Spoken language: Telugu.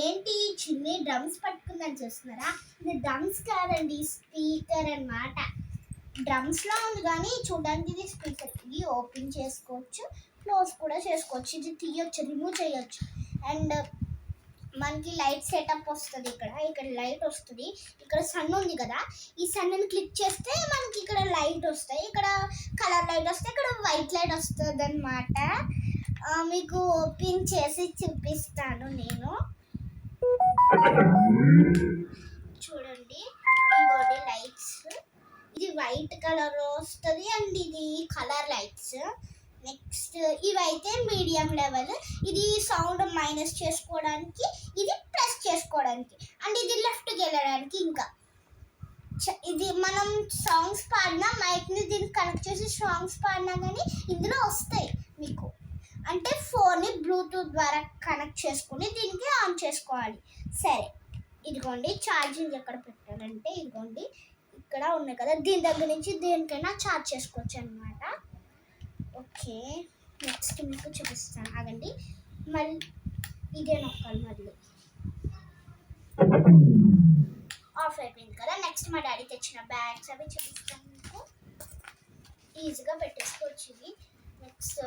ఏంటి చిన్ని డ్రమ్స్ పట్టుకుందని చూస్తున్నారా? ఇది డ్రమ్స్ కాదండి, స్పీకర్ అన్నమాట. డ్రమ్స్లో ఉంది కానీ చూడడానికి ఇది స్పీకర్. ఇది ఓపెన్ చేసుకోవచ్చు, క్లోజ్ కూడా చేసుకోవచ్చు. ఇది తీయొచ్చు, రిమూవ్ చేయొచ్చు. అండ్ మనకి లైట్ సెటప్ వస్తుంది. ఇక్కడ లైట్ వస్తుంది. ఇక్కడ సన్ ఉంది కదా, ఈ సన్ని క్లిక్ చేస్తే మనకి ఇక్కడ లైట్ వస్తాయి. ఇక్కడ కలర్ లైట్ వస్తాయి, ఇక్కడ వైట్ లైట్ వస్తుంది అన్నమాట. మీకు ఓపెన్ చేసి చూపిస్తాను నేను. చూడండి, ఇవన్నీ లైట్స్. ఇది వైట్ కలర్ వస్తుంది అండ్ ఇది కలర్ లైట్స్. నెక్స్ట్ ఇవైతే మీడియం లెవెల్. ఇది సౌండ్ మైనస్ చేసుకోవడానికి, ఇది ప్లస్ చేసుకోవడానికి, అండ్ ఇది లెఫ్ట్కి వెళ్ళడానికి. ఇంకా ఇది మనం సాంగ్స్ పాడినా మైక్ని దీనికి కనెక్ట్ చేసి సాంగ్స్ పాడినా కానీ ఇందులో వస్తాయి మీకు. అంటే ఫోన్ని బ్లూటూత్ ద్వారా కనెక్ట్ చేసుకుని దీనికి ఆన్ చేసుకోవాలి. సరే, ఇదిగోండి ఛార్జింగ్ ఎక్కడ పెట్టాలంటే ఇదిగోండి ఇక్కడ ఉన్నాయి కదా, దీని దగ్గర నుంచి దేనికైనా ఛార్జ్ చేసుకోవచ్చు అన్నమాట. ఓకే, నెక్స్ట్ మీకు చూపిస్తాను, ఆగండి. మళ్ళీ ఇదే నొక్కాలి. మళ్ళీ ఆఫ్ అయిపోయింది కదా. నెక్స్ట్ మా డాడీ తెచ్చిన బ్యాగ్స్ అవి చూపిస్తాను మీకు. ఈజీగా పెట్టేసుకోవచ్చు ఇవి. నెక్స్ట్